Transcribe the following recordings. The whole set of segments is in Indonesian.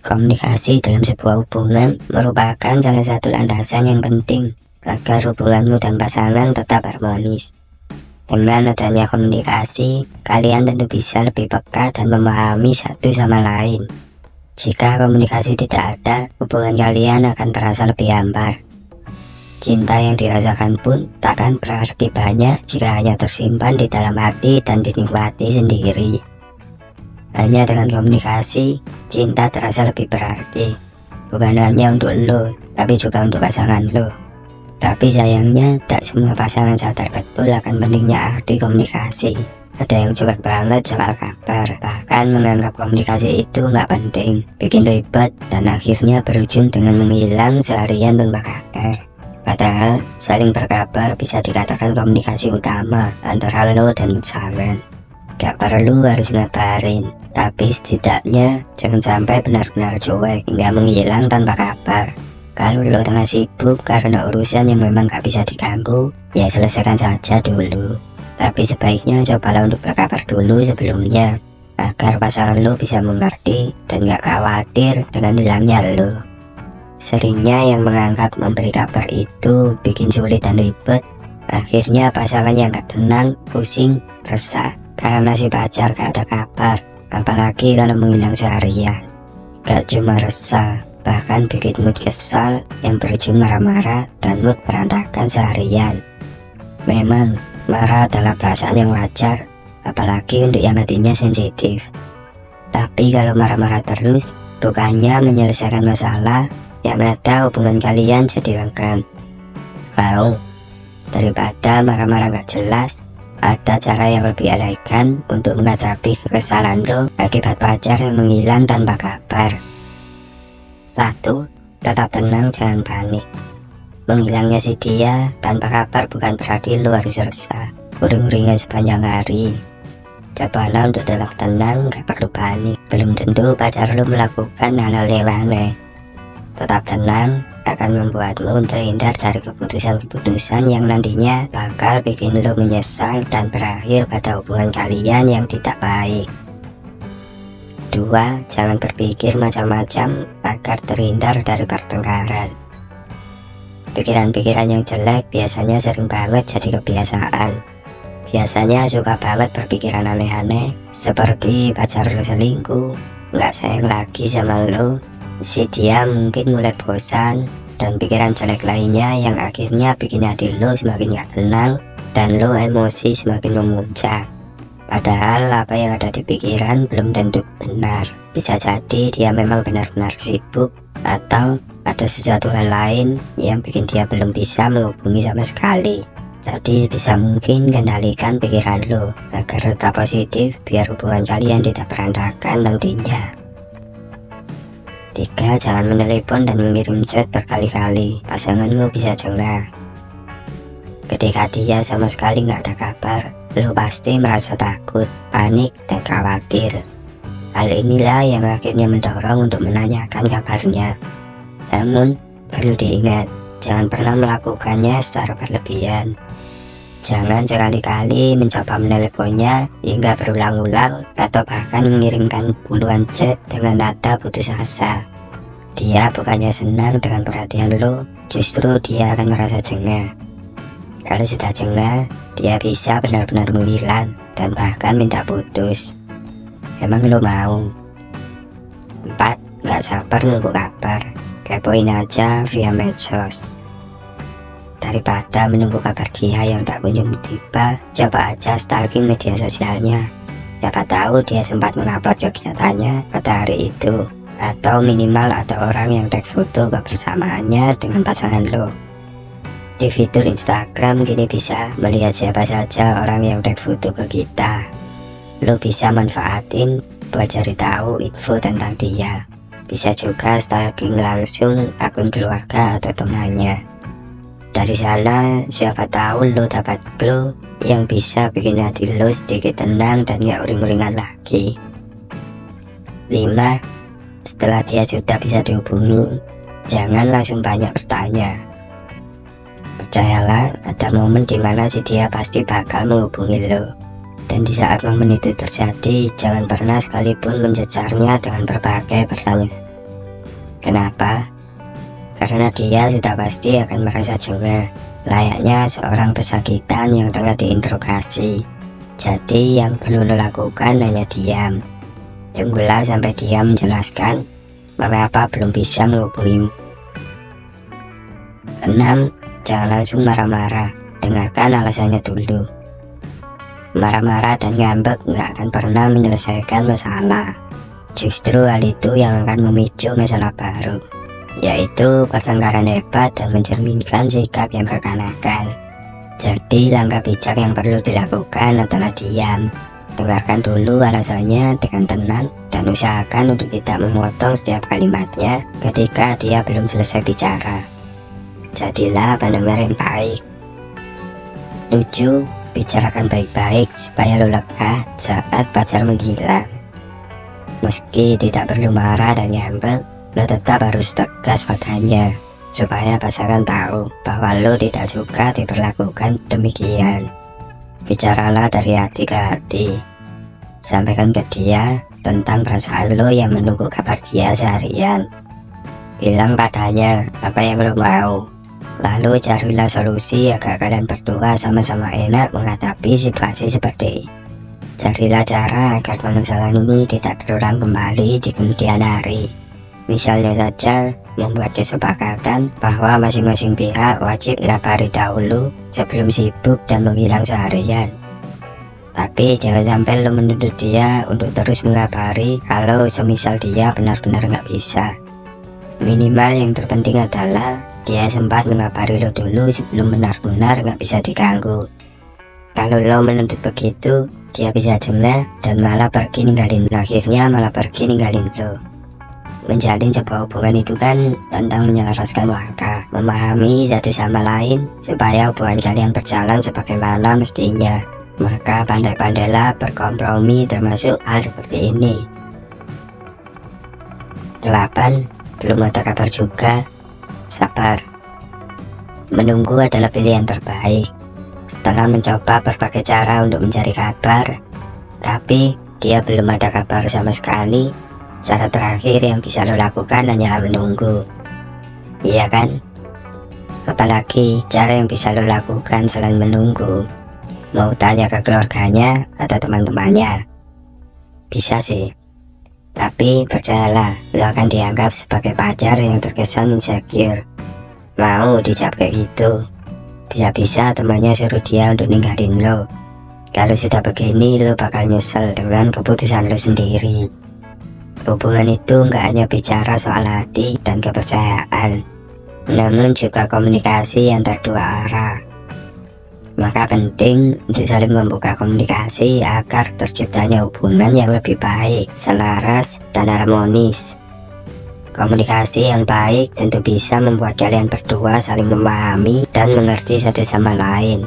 Komunikasi dalam sebuah hubungan merupakan salah satu landasan yang penting agar hubunganmu dan pasangan tetap harmonis. Dengan adanya komunikasi, kalian tentu bisa lebih peka dan memahami satu sama lain. Jika komunikasi tidak ada, hubungan kalian akan terasa lebih hambar. Cinta yang dirasakan pun takkan berarti banyak jika hanya tersimpan di dalam hati dan dinikmati sendiri. Hanya dengan komunikasi, cinta terasa lebih berarti. Bukan hanya untuk lo, tapi juga untuk pasangan lo. Tapi sayangnya, tak semua pasangan sadar betul akan pentingnya arti komunikasi. Ada yang cuek banget soal kabar, bahkan menganggap komunikasi itu nggak penting, bikin ribet, dan akhirnya berujung dengan menghilang seharian tanpa kabar. Padahal, saling berkabar bisa dikatakan komunikasi utama antara lo dan pasangan. Gak perlu harus ngabarin, tapi setidaknya jangan sampai benar-benar cuek hingga menghilang tanpa kabar. Kalau lo tengah sibuk karena urusan yang memang gak bisa diganggu, ya selesaikan saja dulu. Tapi sebaiknya cobalah untuk berkabar dulu sebelumnya, agar pasangan lo bisa mengerti dan gak khawatir dengan hilangnya lo. Seringnya yang menganggap memberi kabar itu bikin sulit dan ribet. Akhirnya pasangan yang gak tenang, pusing, resah karena si pacar gak ada kabar, apalagi kalau menghilang seharian. Gak cuma resah, bahkan bikin mood kesal yang berujung marah-marah dan mood berantakan seharian. Memang, marah adalah perasaan yang wajar, apalagi untuk yang hatinya sensitif. Tapi kalau marah-marah terus, bukannya menyelesaikan masalah, yang ada hubungan kalian jadi renggang. Mau? Daripada marah-marah gak jelas, ada cara yang lebih elegan untuk menghadapi kekesalan lo akibat pacar yang menghilang tanpa kabar. 1. Tetap tenang, jangan panik. Menghilangnya si dia tanpa kabar bukan berarti lo harus resah, uring-uringan sepanjang hari. Cobalah untuk tetap tenang, gak perlu panik. Belum tentu pacar lo melakukan hal-hal yang aneh. Tetap tenang akan membuatmu terhindar dari keputusan-keputusan yang nantinya bakal bikin lo menyesal dan berakhir pada hubungan kalian yang tidak baik. 2. Jangan berpikir macam-macam agar terhindar dari pertengkaran. Pikiran-pikiran yang jelek biasanya sering banget jadi kebiasaan. Biasanya suka banget berpikiran aneh-aneh, seperti pacar lo selingkuh, nggak sayang lagi sama lo, si dia mungkin mulai bosan, dan pikiran jelek lainnya yang akhirnya bikin hati lo semakin gak tenang dan lo emosi semakin memuncak. Padahal apa yang ada di pikiran belum tentu benar. Bisa jadi dia memang benar-benar sibuk, atau ada sesuatu hal lain yang bikin dia belum bisa menghubungi sama sekali. Jadi bisa mungkin kendalikan pikiran lo agar tetap positif biar hubungan kalian tidak berantakan nantinya. 3. Jangan menelepon dan mengirim chat berkali-kali, pasanganmu bisa jengah. Ketika dia sama sekali nggak ada kabar, lo pasti merasa takut, panik, dan khawatir. Hal inilah yang akhirnya mendorong untuk menanyakan kabarnya. Namun, perlu diingat, jangan pernah melakukannya secara berlebihan. Jangan sekali-kali mencoba meneleponnya hingga berulang-ulang atau bahkan mengirimkan puluhan chat dengan nada putus asa. Dia bukannya senang dengan perhatian lo, justru dia akan merasa jengah. Kalau sudah jengah, dia bisa benar-benar menghilang dan bahkan minta putus. Emang lo mau? 4. Gak sabar nunggu kabar, kepoin aja via medsos. Daripada menunggu kabar dia yang tak kunjung tiba, coba aja stalking media sosialnya. Siapa tahu dia sempat mengupload kegiatannya pada hari itu, atau minimal ada orang yang tag foto kebersamaannya dengan pasangan lo. Di fitur Instagram kini bisa melihat siapa saja orang yang tag foto ke kita. Lo bisa manfaatin buat cari tahu info tentang dia. Bisa juga stalking langsung akun keluarga atau temannya. Dari sana, siapa tahu lo dapat clue yang bisa bikin hati lo sedikit tenang dan gak uring-uringan lagi. 5. Setelah dia sudah bisa dihubungi, jangan langsung banyak bertanya. Percayalah, ada momen dimana si dia pasti bakal menghubungi lo. Dan di saat momen itu terjadi, jangan pernah sekalipun mencecarnya dengan berbagai pertanyaan. Kenapa? Karena dia sudah pasti akan merasa jengah, layaknya seorang pesakitan yang tengah diinterogasi. Jadi yang perlu lo lakukan hanya diam. Tunggulah sampai dia menjelaskan mengapa belum bisa menghubungimu. 6. Jangan langsung marah-marah, dengarkan alasannya dulu. Marah-marah dan ngambek nggak akan pernah menyelesaikan masalah. Justru hal itu yang akan memicu masalah baru, yaitu pertengkaran hebat dan mencerminkan sikap yang kekanakan. Jadi langkah bijak yang perlu dilakukan adalah diam. Dengarkan dulu alasannya dengan tenang dan usahakan untuk tidak memotong setiap kalimatnya ketika dia belum selesai bicara. Jadilah pendengar yang baik. 7. Bicarakan baik-baik supaya lo lega saat pacar menghilang. Meski tidak perlu marah dan ngambek, lo tetap harus tegas padanya supaya pasangan tahu bahwa lo tidak suka diperlakukan demikian. Bicaralah dari hati ke hati. Sampaikan ke dia tentang perasaan lo yang menunggu kabar dia seharian. Bilang padanya apa yang lo mau. Lalu carilah solusi agar kalian berdua sama-sama enak menghadapi situasi seperti ini. Carilah cara agar permasalahan ini tidak terulang kembali di kemudian hari. Misalnya saja, membuat kesepakatan bahwa masing-masing pihak wajib mengabari dahulu sebelum sibuk dan menghilang seharian. Tapi jangan sampai lo menuntut dia untuk terus mengabari kalau semisal dia benar-benar nggak bisa. Minimal yang terpenting adalah dia sempat mengabari lo dulu sebelum benar-benar nggak bisa diganggu. Kalau lo menuntut begitu, dia bisa jengah dan malah pergi ninggalin lo. Akhirnya malah pergi ninggalin lo. Menjalin sebuah hubungan itu kan tentang menyelaraskan langkah, memahami satu sama lain supaya hubungan kalian berjalan sebagaimana mestinya. Maka pandai-pandailah berkompromi termasuk hal seperti ini. 8. Belum ada kabar juga. Sabar. Menunggu adalah pilihan terbaik. Setelah mencoba berbagai cara untuk mencari kabar, tapi dia belum ada kabar sama sekali, cara terakhir yang bisa lo lakukan hanyalah menunggu. Iya kan? Apalagi cara yang bisa lo lakukan selain menunggu? Mau tanya ke keluarganya atau teman-temannya? Bisa sih. Tapi percayalah, lo akan dianggap sebagai pacar yang terkesan insecure. Mau dijawab kayak gitu, bisa-bisa temannya suruh dia untuk ninggalin lo. Kalau sudah begini, lo bakal nyesel dengan keputusan lo sendiri. Hubungan itu nggak hanya bicara soal hati dan kepercayaan, namun juga komunikasi antar dua arah. Maka penting untuk saling membuka komunikasi agar terciptanya hubungan yang lebih baik, selaras, dan harmonis. Komunikasi yang baik tentu bisa membuat kalian berdua saling memahami dan mengerti satu sama lain.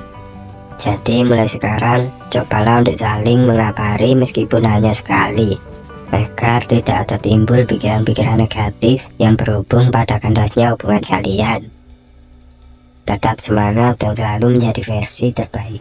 Jadi mulai sekarang, cobalah untuk saling mengabari meskipun hanya sekali, agar tidak ada timbul pikiran-pikiran negatif yang berhubung pada kandasnya hubungan kalian. Tetap semangat dan selalu menjadi versi terbaik.